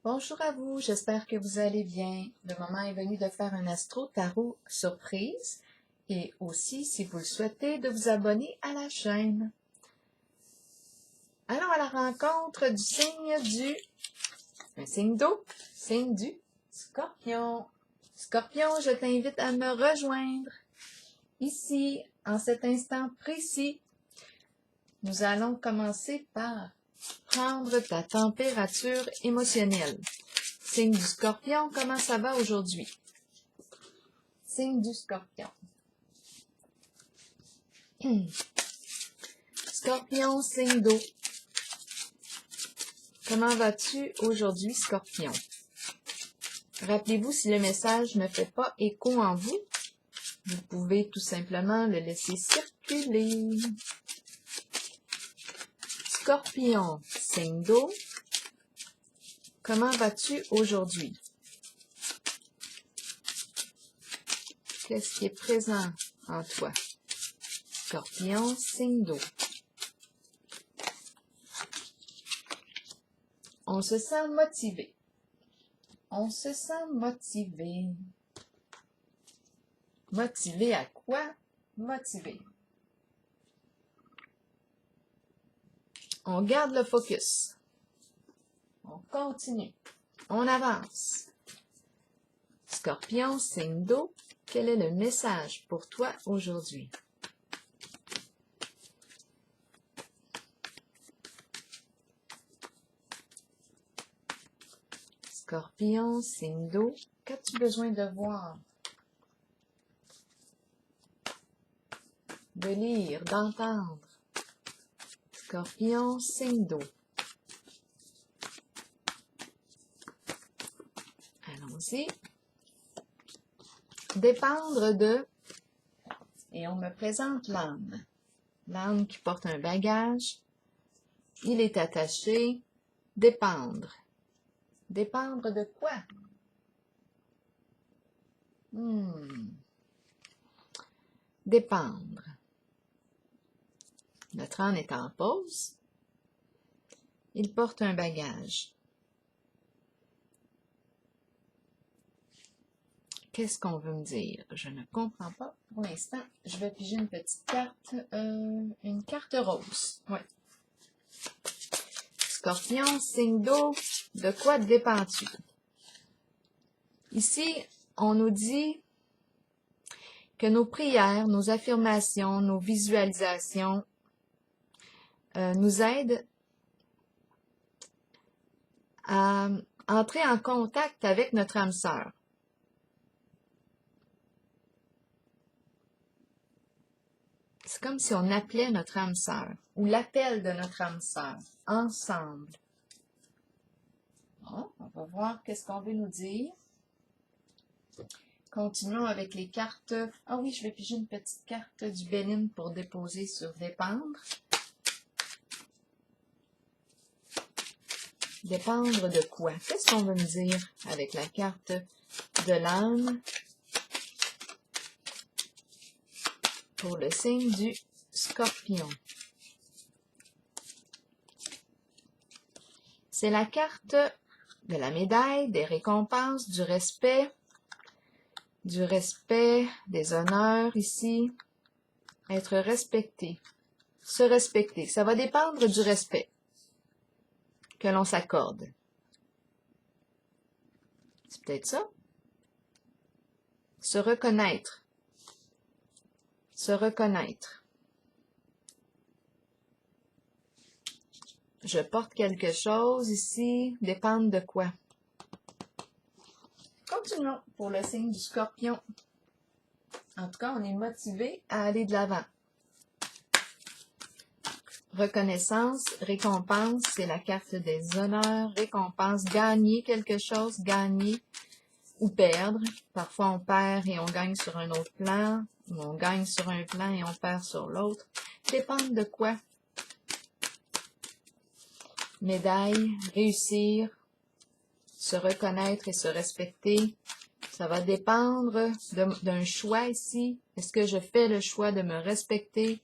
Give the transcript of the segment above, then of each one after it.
Bonjour à vous, j'espère que vous allez bien. Le moment est venu de faire un astro tarot surprise et aussi, si vous le souhaitez, de vous abonner à la chaîne. Allons à la rencontre du signe d'eau, signe du Scorpion. Scorpion, je t'invite à me rejoindre. Ici, en cet instant précis, nous allons commencer par prendre ta température émotionnelle. Signe du Scorpion, comment ça va aujourd'hui? Signe du Scorpion. Scorpion, signe d'eau. Comment vas-tu aujourd'hui, Scorpion? Rappelez-vous, si le message ne fait pas écho en vous, vous pouvez tout simplement le laisser circuler. Scorpion, signe d'eau. Comment vas-tu aujourd'hui? Qu'est-ce qui est présent en toi? Scorpion, signe d'eau. On se sent motivé. On se sent motivé. Motivé à quoi? Motivé. On garde le focus. On continue. On avance. Scorpion, signe d'eau, quel est le message pour toi aujourd'hui? Scorpion, signe d'eau, qu'as-tu besoin de voir? De lire, d'entendre. Scorpion, signe d'eau. Allons-y. Dépendre de, et on me présente l'âne. L'âne qui porte un bagage, il est attaché. Dépendre. Dépendre de quoi? Dépendre. Notre âne est en pause. Il porte un bagage. Qu'est-ce qu'on veut me dire? Je ne comprends pas pour l'instant. Je vais piger une petite carte, une carte rose. Oui. Scorpion, signe d'eau, de quoi dépends-tu? Ici, on nous dit que nos prières, nos affirmations, nos visualisations nous aident à entrer en contact avec notre âme sœur. C'est comme si on appelait notre âme sœur, ou l'appel de notre âme sœur, ensemble. Bon, on va voir qu'est-ce qu'on veut nous dire. Continuons avec les cartes. Ah oui, je vais piger une petite carte du Bénin pour déposer sur dépendre. Dépendre de quoi? Qu'est-ce qu'on veut me dire avec la carte de l'âme pour le signe du Scorpion? C'est la carte de la médaille, des récompenses, du respect, des honneurs ici. Être respecté, se respecter. Ça va dépendre du respect que l'on s'accorde. C'est peut-être ça. Se reconnaître. Se reconnaître. Je porte quelque chose ici. Dépendre de quoi? Continuons pour le signe du Scorpion. En tout cas, on est motivé à aller de l'avant. Reconnaissance, récompense, c'est la carte des honneurs. Récompense, gagner quelque chose, gagner ou perdre. Parfois, on perd et on gagne sur un autre plan, ou on gagne sur un plan et on perd sur l'autre. Dépendre de quoi? Médaille, réussir, se reconnaître et se respecter. Ça va dépendre d'un choix ici. Est-ce que je fais le choix de me respecter?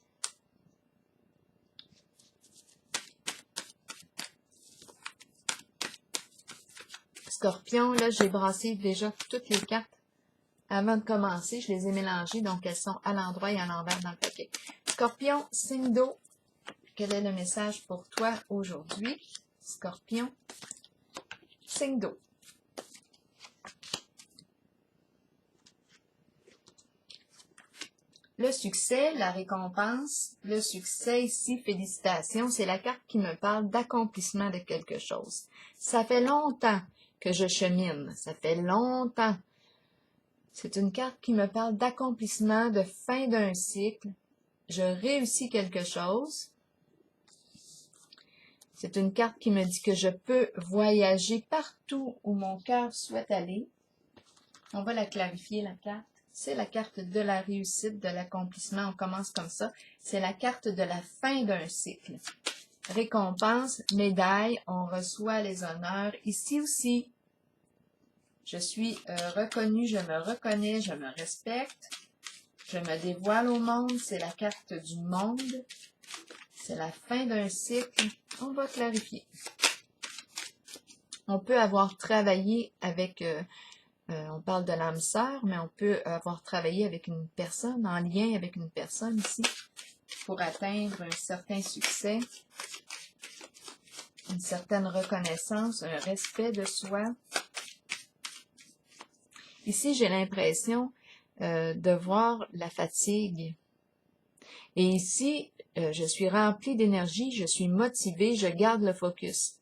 Scorpion, là, j'ai brassé déjà toutes les cartes avant de commencer. Je les ai mélangées, donc elles sont à l'endroit et à l'envers dans le paquet. Scorpion, signe d'eau. Quel est le message pour toi aujourd'hui? Scorpion, signe d'eau. Le succès, la récompense, le succès ici, félicitations, c'est la carte qui me parle d'accomplissement de quelque chose. Ça fait longtemps que je chemine, ça fait longtemps. C'est une carte qui me parle d'accomplissement, de fin d'un cycle. Je réussis quelque chose. C'est une carte qui me dit que je peux voyager partout où mon cœur souhaite aller. On va la clarifier, la carte. C'est la carte de la réussite, de l'accomplissement. On commence comme ça. C'est la carte de la fin d'un cycle. Récompense, médaille, on reçoit les honneurs. Ici aussi, je suis reconnue, je me reconnais, je me respecte. Je me dévoile au monde. C'est la carte du monde. C'est la fin d'un cycle. On va clarifier. On peut avoir travaillé avec... on parle de l'âme sœur, mais on peut avoir travaillé avec une personne, en lien avec une personne ici, pour atteindre un certain succès, une certaine reconnaissance, un respect de soi. Ici, j'ai l'impression de voir la fatigue. Et ici, je suis remplie d'énergie, je suis motivée, je garde le focus.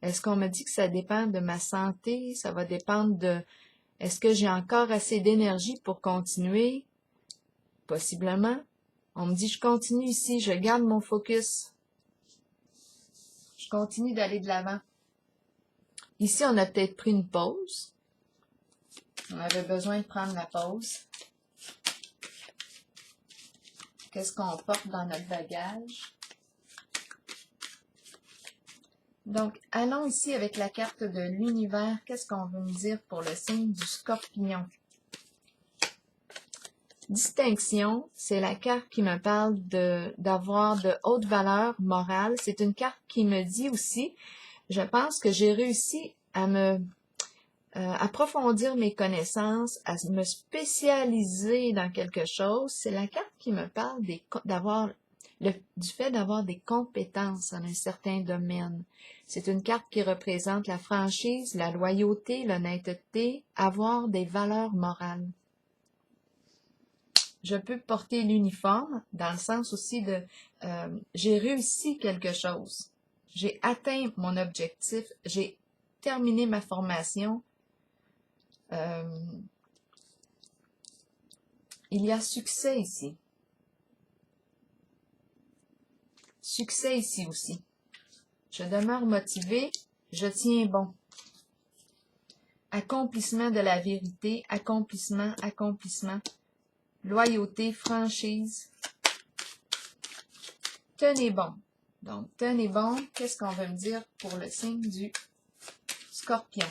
Est-ce qu'on me dit que ça dépend de ma santé? Ça va dépendre de... Est-ce que j'ai encore assez d'énergie pour continuer? Possiblement. On me dit, je continue ici, je garde mon focus. Je continue d'aller de l'avant. Ici, on a peut-être pris une pause. On avait besoin de prendre la pause. Qu'est-ce qu'on porte dans notre bagage? Donc, allons ici avec la carte de l'univers. Qu'est-ce qu'on veut nous dire pour le signe du Scorpion? Distinction, c'est la carte qui me parle d'avoir de hautes valeurs morales. C'est une carte qui me dit aussi, je pense que j'ai réussi à me approfondir mes connaissances, à me spécialiser dans quelque chose. C'est la carte qui me parle du fait d'avoir des compétences en un certain domaine. C'est une carte qui représente la franchise, la loyauté, l'honnêteté, avoir des valeurs morales. Je peux porter l'uniforme dans le sens aussi de j'ai réussi quelque chose. J'ai atteint mon objectif. J'ai terminé ma formation. Il y a succès ici. Succès ici aussi. Je demeure motivée. Je tiens bon. Accomplissement de la vérité. Accomplissement, accomplissement. Loyauté, franchise. Tenez bon. Donc, tenez bon. Qu'est-ce qu'on veut me dire pour le signe du Scorpion?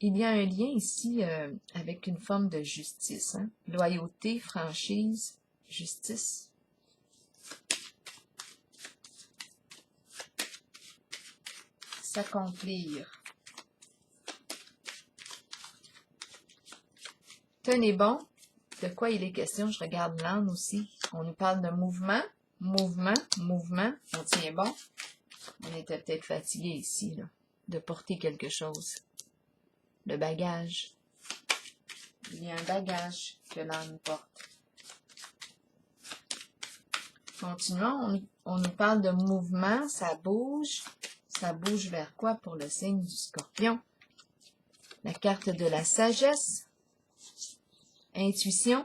Il y a un lien ici avec une forme de justice. Hein? Loyauté, franchise, justice. S'accomplir. Tenez bon. De quoi il est question? Je regarde l'âne aussi. On nous parle de mouvement, mouvement, mouvement. On tient bon. On était peut-être fatigué ici, là, de porter quelque chose. Le bagage. Il y a un bagage que l'âne porte. Continuons. On nous parle de mouvement. Ça bouge. Ça bouge vers quoi pour le signe du Scorpion? La carte de la sagesse. Intuition.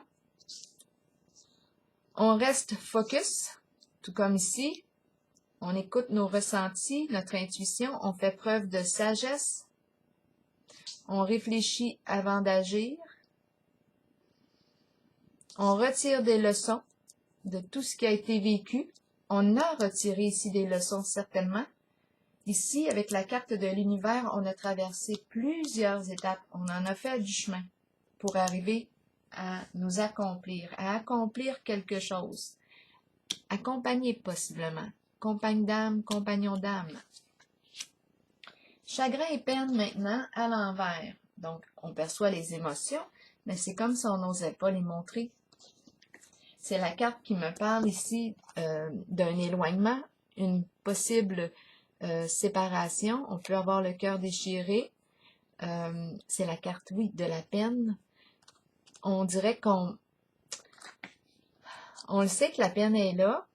On reste focus, tout comme ici. On écoute nos ressentis, notre intuition. On fait preuve de sagesse. On réfléchit avant d'agir. On retire des leçons de tout ce qui a été vécu. On a retiré ici des leçons certainement. Ici, avec la carte de l'univers, on a traversé plusieurs étapes. On en a fait du chemin pour arriver à nous accomplir, à accomplir quelque chose. Accompagner possiblement. compagne d'âme, compagnon d'âme. Chagrin et peine maintenant à l'envers. Donc, on perçoit les émotions, mais c'est comme si on n'osait pas les montrer. C'est la carte qui me parle ici d'un éloignement, une possible séparation. On peut avoir le cœur déchiré. C'est la carte, oui, de la peine. On dirait on le sait que la peine est là.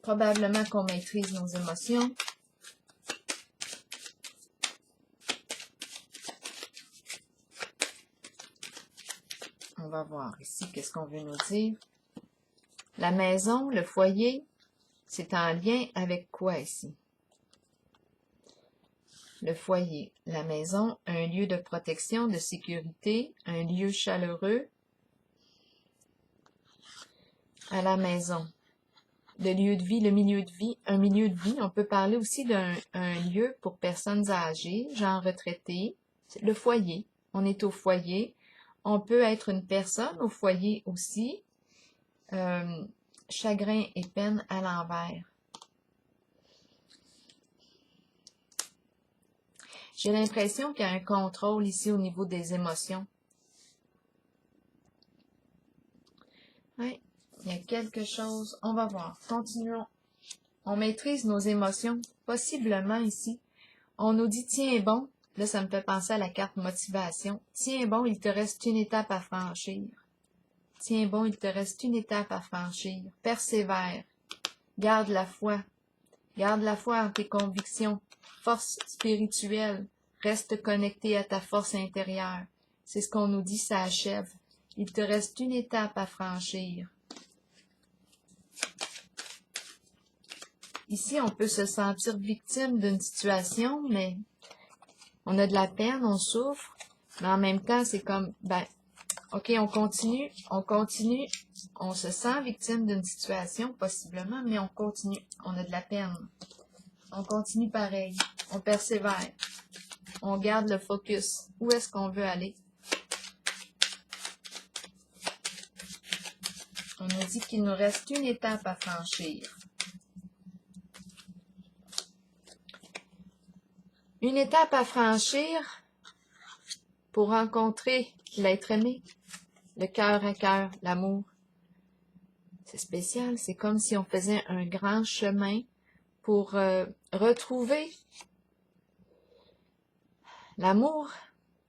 Probablement qu'on maîtrise nos émotions. On va voir ici qu'est-ce qu'on veut nous dire. La maison, le foyer, c'est en lien avec quoi ici? Le foyer, la maison, un lieu de protection, de sécurité, un lieu chaleureux. À la maison, le lieu de vie, le milieu de vie, un milieu de vie. On peut parler aussi d'un lieu pour personnes âgées, gens retraités. Le foyer, on est au foyer. On peut être une personne au foyer aussi. Chagrin et peine à l'envers. J'ai l'impression qu'il y a un contrôle ici au niveau des émotions. Oui, il y a quelque chose. On va voir. Continuons. On maîtrise nos émotions, possiblement ici. On nous dit, tiens bon. Là, ça me fait penser à la carte motivation. Tiens bon, il te reste une étape à franchir. Tiens bon, il te reste une étape à franchir. Persévère. Garde la foi. Garde la foi en tes convictions. Force spirituelle. Reste connecté à ta force intérieure. C'est ce qu'on nous dit, ça achève. Il te reste une étape à franchir. Ici, on peut se sentir victime d'une situation, mais on a de la peine, on souffre, mais en même temps, c'est comme, OK, on continue, on se sent victime d'une situation, possiblement, mais on continue, on a de la peine. On continue pareil, on persévère, on garde le focus. Où est-ce qu'on veut aller? On nous dit qu'il nous reste une étape à franchir. Une étape à franchir pour rencontrer l'être aimé, le cœur à cœur, l'amour. C'est spécial, c'est comme si on faisait un grand chemin pour retrouver l'amour,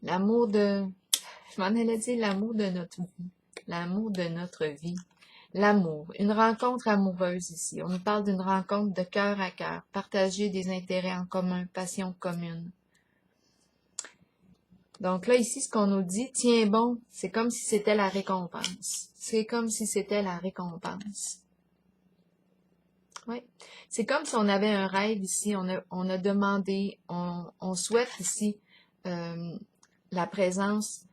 je m'en allais dire l'amour de notre vie, l'amour de notre vie. L'amour, une rencontre amoureuse ici. On nous parle d'une rencontre de cœur à cœur, partager des intérêts en commun, passion commune. Donc là, ici, ce qu'on nous dit, tiens bon, c'est comme si c'était la récompense. C'est comme si c'était la récompense. Oui. C'est comme si on avait un rêve ici, on a demandé, on souhaite ici la présence.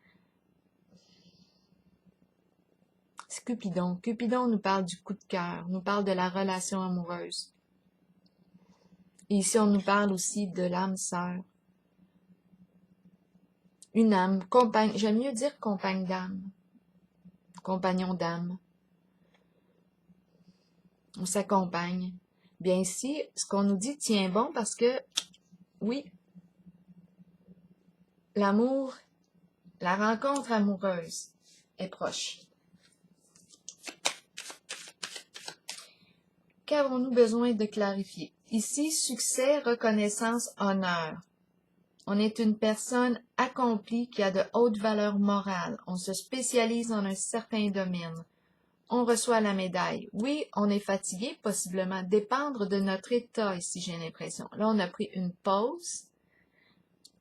C'est Cupidon. Cupidon nous parle du coup de cœur, nous parle de la relation amoureuse. Et ici, on nous parle aussi de l'âme sœur. Une âme, compagne, j'aime mieux dire compagne d'âme, compagnon d'âme. On s'accompagne. Bien ici, ce qu'on nous dit tient bon parce que, oui, l'amour, la rencontre amoureuse est proche. Qu'avons-nous besoin de clarifier? Ici, succès, reconnaissance, honneur. On est une personne accomplie qui a de hautes valeurs morales. On se spécialise dans un certain domaine. On reçoit la médaille. Oui, on est fatigué, possiblement. Dépendre de notre état ici, j'ai l'impression. Là, on a pris une pause.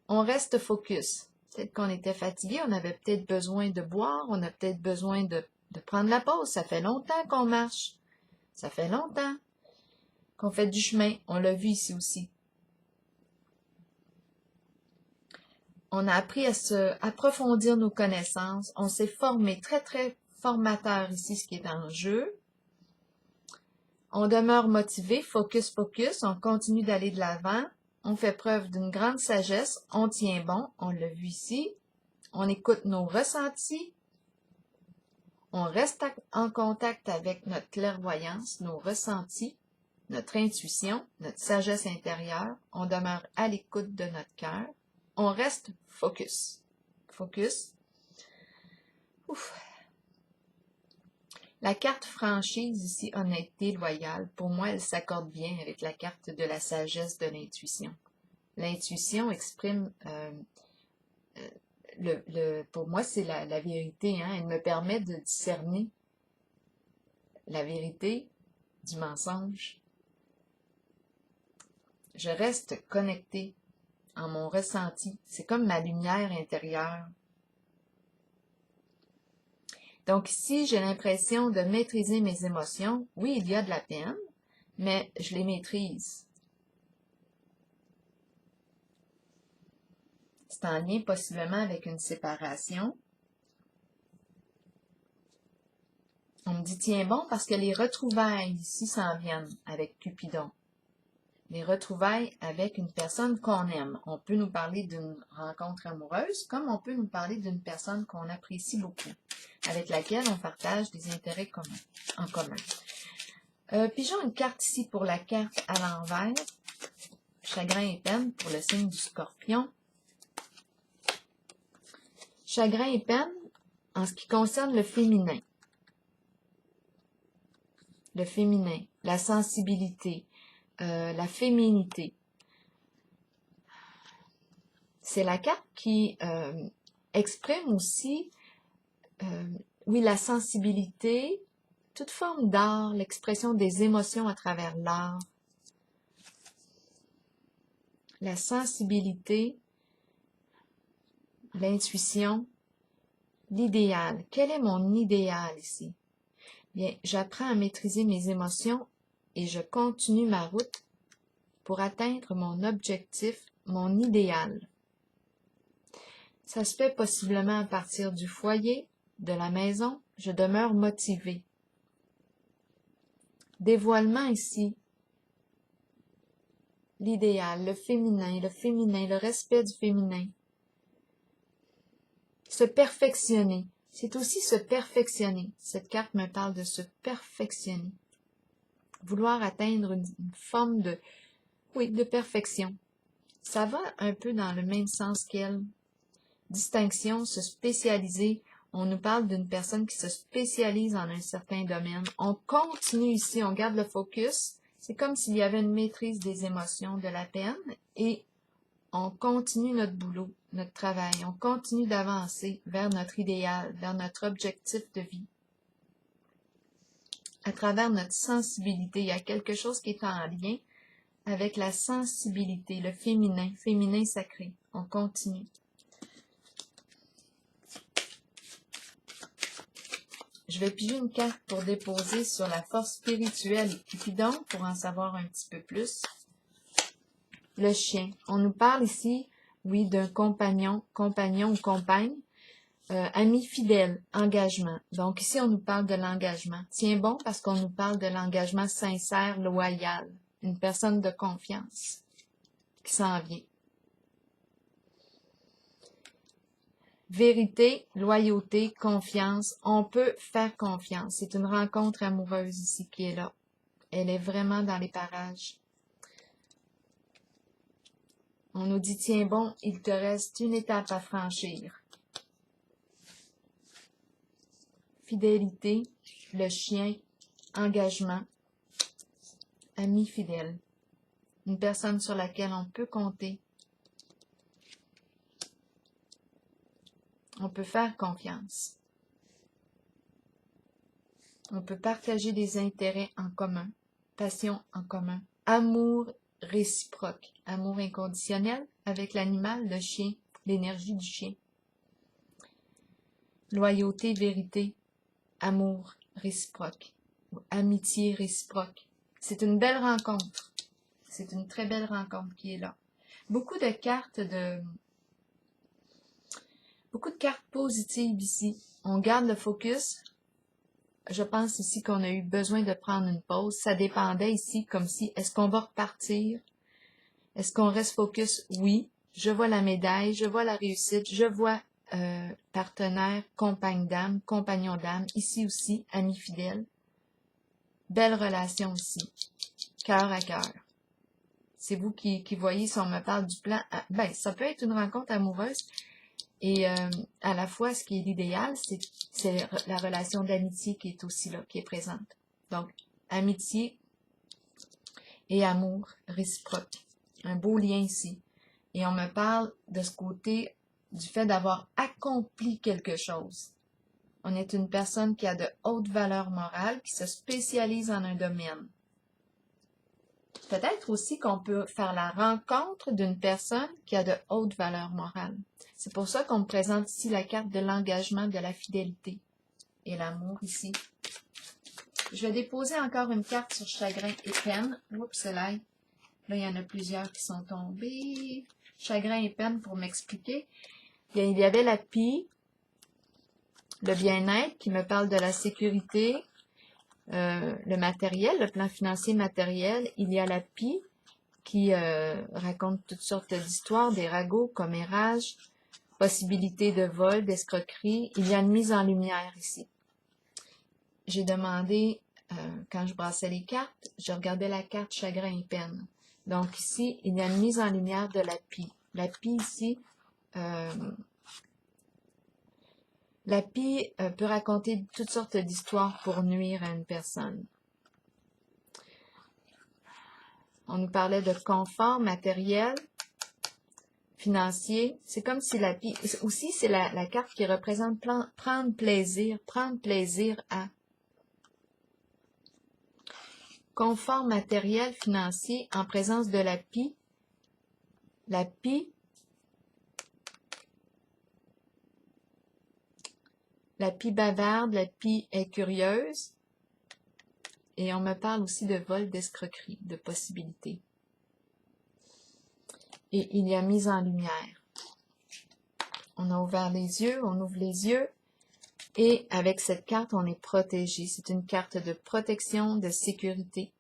On reste focus. Peut-être qu'on était fatigué, on avait peut-être besoin de boire, on a peut-être besoin de prendre la pause. Ça fait longtemps qu'on marche. Ça fait longtemps qu'on fait du chemin. On l'a vu ici aussi. On a appris à approfondir nos connaissances. On s'est formé très, très formateur ici, ce qui est en jeu. On demeure motivé, focus, focus. On continue d'aller de l'avant. On fait preuve d'une grande sagesse. On tient bon. On l'a vu ici. On écoute nos ressentis. On reste en contact avec notre clairvoyance, nos ressentis. notre intuition, notre sagesse intérieure. On demeure à l'écoute de notre cœur. On reste focus. Focus. Ouf. La carte franchise ici, honnêteté, loyale, pour moi, elle s'accorde bien avec la carte de la sagesse de l'intuition. L'intuition exprime, pour moi, c'est la vérité. Hein? Elle me permet de discerner la vérité du mensonge. Je reste connectée en mon ressenti. C'est comme ma lumière intérieure. Donc ici, j'ai l'impression de maîtriser mes émotions. Oui, il y a de la peine, mais je les maîtrise. C'est en lien possiblement avec une séparation. On me dit, tiens bon, parce que les retrouvailles ici s'en viennent avec Cupidon. Les retrouvailles avec une personne qu'on aime. On peut nous parler d'une rencontre amoureuse, comme on peut nous parler d'une personne qu'on apprécie beaucoup, avec laquelle on partage des intérêts en commun. Pigeons une carte ici pour la carte à l'envers. Chagrin et peine pour le signe du Scorpion. Chagrin et peine en ce qui concerne le féminin. Le féminin, la sensibilité, la féminité. C'est la carte qui exprime aussi, oui, la sensibilité, toute forme d'art, l'expression des émotions à travers l'art. La sensibilité, l'intuition, l'idéal. Quel est mon idéal ici? Bien, j'apprends à maîtriser mes émotions et je continue ma route pour atteindre mon objectif, mon idéal. Ça se fait possiblement à partir du foyer, de la maison. Je demeure motivée. Dévoilement ici. L'idéal, le féminin, le respect du féminin. Se perfectionner. C'est aussi se perfectionner. Cette carte me parle de se perfectionner. Vouloir atteindre une forme de, oui, de perfection. Ça va un peu dans le même sens qu'elle. Distinction, se spécialiser. On nous parle d'une personne qui se spécialise en un certain domaine. On continue ici, on garde le focus. C'est comme s'il y avait une maîtrise des émotions, de la peine, et on continue notre boulot, notre travail. On continue d'avancer vers notre idéal, vers notre objectif de vie. À travers notre sensibilité, il y a quelque chose qui est en lien avec la sensibilité, le féminin, féminin sacré. On continue. Je vais piger une carte pour déposer sur la force spirituelle et Cupidon pour en savoir un petit peu plus. Le chien. On nous parle ici, oui, d'un compagnon ou compagne, ami fidèle, engagement. Donc ici, on nous parle de l'engagement. Tiens bon parce qu'on nous parle de l'engagement sincère, loyal. Une personne de confiance qui s'en vient. Vérité, loyauté, confiance. On peut faire confiance. C'est une rencontre amoureuse ici qui est là. Elle est vraiment dans les parages. On nous dit, tiens bon, il te reste une étape à franchir. Fidélité, le chien, engagement, ami fidèle. Une personne sur laquelle on peut compter. On peut faire confiance. On peut partager des intérêts en commun, passion en commun, amour réciproque, amour inconditionnel avec l'animal, le chien, l'énergie du chien. Loyauté, vérité, amour réciproque, ou amitié réciproque. C'est une belle rencontre. C'est une très belle rencontre qui est là. Beaucoup de cartes positives ici. On garde le focus. Je pense ici qu'on a eu besoin de prendre une pause. Ça dépendait ici comme si, est-ce qu'on va repartir? Est-ce qu'on reste focus? Oui. Je vois la médaille, je vois la réussite, je vois partenaire, compagne d'âme, compagnon d'âme. Ici aussi, ami fidèle. Belle relation ici. cœur à cœur. C'est vous qui voyez si on me parle du plan. Ben, ça peut être une rencontre amoureuse. Et à la fois, ce qui est l'idéal, c'est la relation d'amitié qui est aussi là, qui est présente. Donc, amitié et amour réciproque. Un beau lien ici. Et on me parle de ce côté du fait d'avoir accompli quelque chose. On est une personne qui a de hautes valeurs morales, qui se spécialise en un domaine. Peut-être aussi qu'on peut faire la rencontre d'une personne qui a de hautes valeurs morales. C'est pour ça qu'on me présente ici la carte de l'engagement, de la fidélité et l'amour ici. Je vais déposer encore une carte sur chagrin et peine. Oups, là, il y en a plusieurs qui sont tombés. Chagrin et peine pour m'expliquer. Il y avait la pie, le bien-être qui me parle de la sécurité, le matériel, le plan financier matériel. Il y a la pie qui raconte toutes sortes d'histoires, des ragots, commérages, possibilités de vol, d'escroquerie. Il y a une mise en lumière ici. J'ai demandé, quand je brassais les cartes, je regardais la carte chagrin et peine. Donc ici, il y a une mise en lumière de la pie. La pie ici, la pie peut raconter toutes sortes d'histoires pour nuire à une personne. On nous parlait de confort matériel, financier. C'est comme si la pie... Aussi, c'est la carte qui représente prendre plaisir à. Confort matériel, financier, en présence de la pie. La pie bavarde, la pie est curieuse. Et on me parle aussi de vol, d'escroquerie, de possibilités. Et il y a mise en lumière. On a ouvert les yeux, on ouvre les yeux. Et avec cette carte, on est protégé. C'est une carte de protection, de sécurité.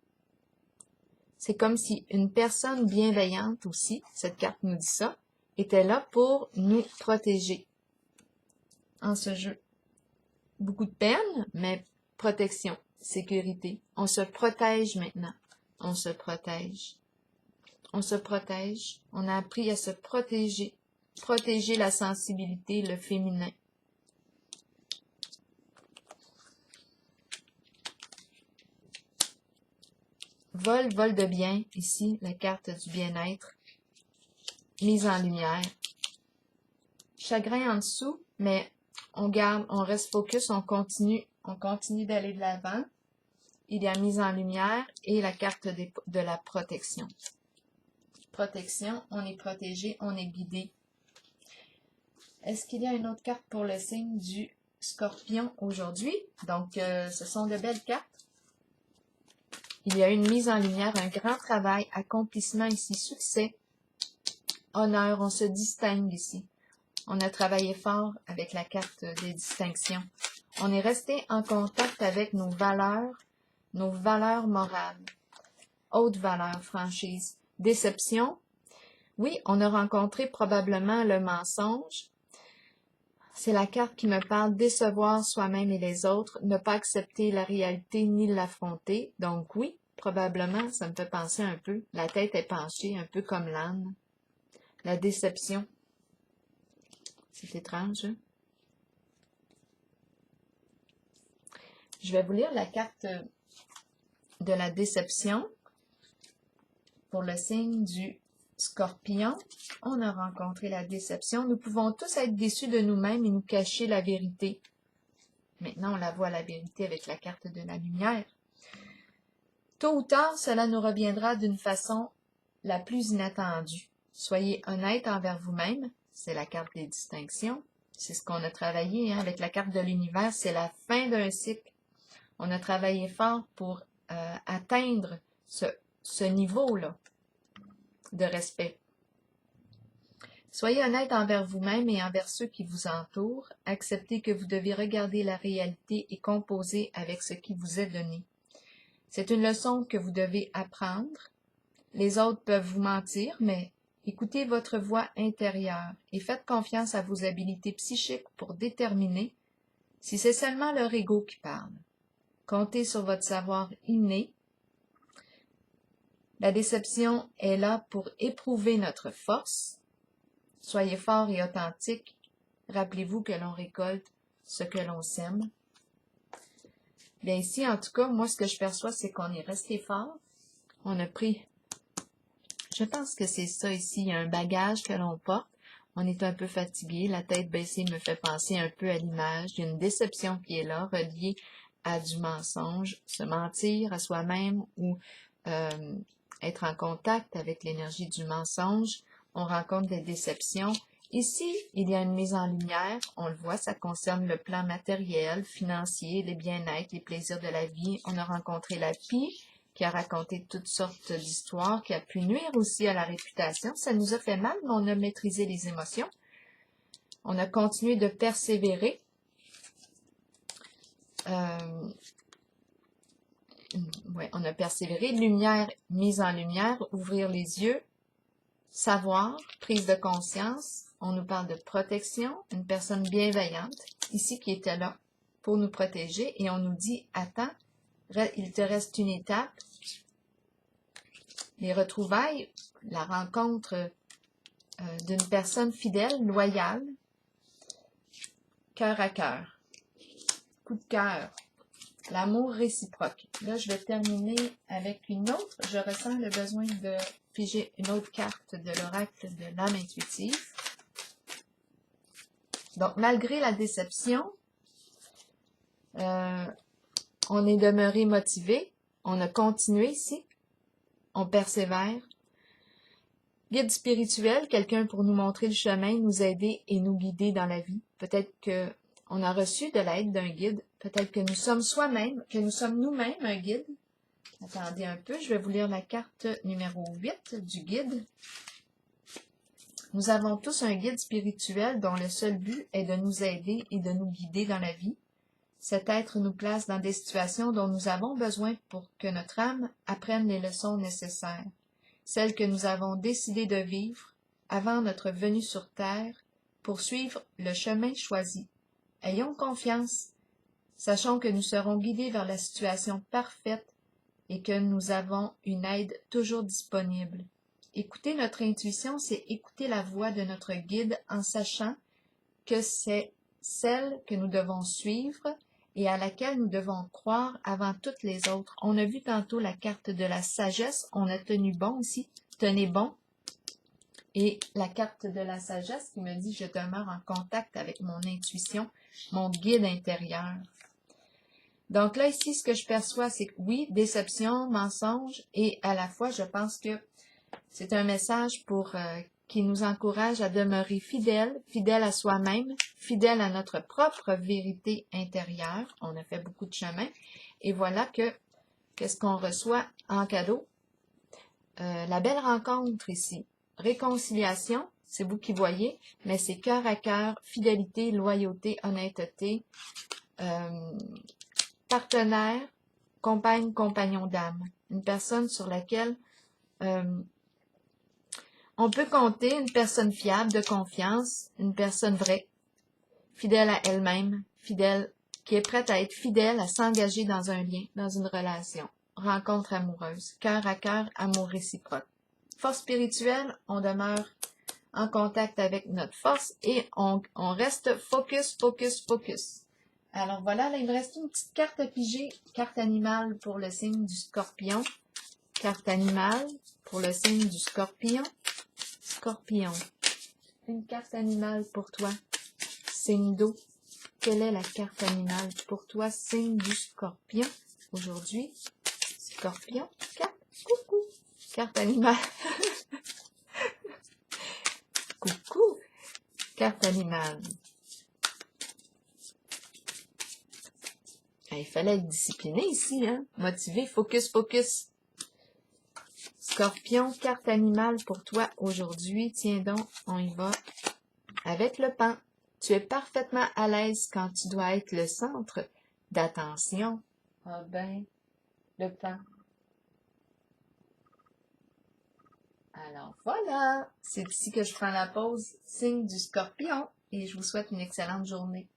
C'est comme si une personne bienveillante aussi, cette carte nous dit ça, était là pour nous protéger en ce jeu. Beaucoup de peine, mais protection, sécurité. On se protège maintenant. On se protège. On se protège. On a appris à se protéger. Protéger la sensibilité, le féminin. Vol de bien, ici, la carte du bien-être. Mise en lumière. Chagrin en dessous, mais on garde, on reste focus, on continue d'aller de l'avant. Il y a mise en lumière et la carte de la protection. Protection, on est protégé, on est guidé. Est-ce qu'il y a une autre carte pour le signe du Scorpion aujourd'hui? Donc, ce sont de belles cartes. Il y a une mise en lumière, un grand travail, accomplissement ici, succès, honneur, on se distingue ici. On a travaillé fort avec la carte des distinctions. On est resté en contact avec nos valeurs morales, haute valeur, franchise, déception. Oui, on a rencontré probablement le mensonge. C'est la carte qui me parle décevoir soi-même et les autres, ne pas accepter la réalité ni l'affronter. Donc oui, probablement, ça me fait penser un peu. La tête est penchée, un peu comme l'âne. La déception. C'est étrange, hein? Je vais vous lire la carte de la déception pour le signe du Scorpion. On a rencontré la déception. Nous pouvons tous être déçus de nous-mêmes et nous cacher la vérité. Maintenant, on la voit la vérité avec la carte de la lumière. Tôt ou tard, cela nous reviendra d'une façon la plus inattendue. Soyez honnête envers vous-même. C'est la carte des distinctions. C'est ce qu'on a travaillé avec la carte de l'univers. C'est la fin d'un cycle. On a travaillé fort pour atteindre ce niveau-là de respect. Soyez honnête envers vous-même et envers ceux qui vous entourent. Acceptez que vous devez regarder la réalité et composer avec ce qui vous est donné. C'est une leçon que vous devez apprendre. Les autres peuvent vous mentir, mais écoutez votre voix intérieure et faites confiance à vos habiletés psychiques pour déterminer si c'est seulement leur ego qui parle. Comptez sur votre savoir inné La déception est là pour éprouver notre force. Soyez forts et authentiques. Rappelez-vous que l'on récolte ce que l'on sème. Bien ici, en tout cas, moi, ce que je perçois, c'est qu'on est resté fort. On a pris, je pense que c'est ça ici, il y a un bagage que l'on porte. On est un peu fatigué, la tête baissée me fait penser un peu à l'image. Il y a une déception qui est là, reliée à du mensonge, se mentir à soi-même ou être en contact avec l'énergie du mensonge. On rencontre des déceptions. Ici, il y a une mise en lumière, on le voit, ça concerne le plan matériel, financier, les bien-être, les plaisirs de la vie. On a rencontré la pie, qui a raconté toutes sortes d'histoires, qui a pu nuire aussi à la réputation. Ça nous a fait mal, mais on a maîtrisé les émotions. On a continué de persévérer. Ouais, on a persévéré. Lumière, mise en lumière, ouvrir les yeux, savoir, prise de conscience. On nous parle de protection, une personne bienveillante, ici qui était là pour nous protéger. Et on nous dit, attends, il te reste une étape. Les retrouvailles, la rencontre d'une personne fidèle, loyale, cœur à cœur, coup de cœur, l'amour réciproque. Là, je vais terminer avec une autre. Je ressens le besoin de piger une autre carte de l'oracle de l'âme intuitive. Donc, malgré la déception, on est demeuré motivé, on a continué ici, on persévère. Guide spirituel, quelqu'un pour nous montrer le chemin, nous aider et nous guider dans la vie. Peut-être qu'on a reçu de l'aide d'un guide, peut-être que nous sommes soi-même, que nous sommes nous-mêmes un guide. Attendez un peu, je vais vous lire la carte numéro 8 du guide. Nous avons tous un guide spirituel dont le seul but est de nous aider et de nous guider dans la vie. Cet être nous place dans des situations dont nous avons besoin pour que notre âme apprenne les leçons nécessaires, celles que nous avons décidé de vivre avant notre venue sur Terre pour suivre le chemin choisi. Ayons confiance, sachons que nous serons guidés vers la situation parfaite et que nous avons une aide toujours disponible. Écouter notre intuition, c'est écouter la voix de notre guide en sachant que c'est celle que nous devons suivre et à laquelle nous devons croire avant toutes les autres. On a vu tantôt la carte de la sagesse, on a tenu bon ici, tenez bon. Et la carte de la sagesse qui me dit « Je demeure en contact avec mon intuition, mon guide intérieur ». Donc là, ici, ce que je perçois, c'est que oui, déception, mensonge, et à la fois, je pense que c'est un message qui nous encourage à demeurer fidèles, fidèles à soi-même, fidèles à notre propre vérité intérieure. On a fait beaucoup de chemin. Et voilà qu'est-ce qu'on reçoit en cadeau? La belle rencontre ici. Réconciliation, c'est vous qui voyez, mais c'est cœur à cœur, fidélité, loyauté, honnêteté, partenaire, compagne, compagnon d'âme. Une personne sur laquelle on peut compter, une personne fiable, de confiance, une personne vraie, fidèle à elle-même, fidèle, qui est prête à être fidèle, à s'engager dans un lien, dans une relation. Rencontre amoureuse, cœur à cœur, amour réciproque. Force spirituelle, on demeure en contact avec notre force et on reste focus, focus, focus. Alors voilà, là, il me reste une petite carte à piger, carte animale pour le signe du Scorpion, carte animale pour le signe du Scorpion. Scorpion, une carte animale pour toi, signe d'eau. Quelle est la carte animale pour toi, signe du Scorpion, aujourd'hui? Scorpion, carte, coucou, carte animale. Coucou, carte animale. Il fallait être discipliné ici, hein? Motivé, focus, focus. Scorpion, carte animale pour toi aujourd'hui. Tiens donc, on y va avec le pan. Tu es parfaitement à l'aise quand tu dois être le centre d'attention. Ah ben, le pan. Alors voilà, c'est ici que je prends la pause, signe du Scorpion, et je vous souhaite une excellente journée.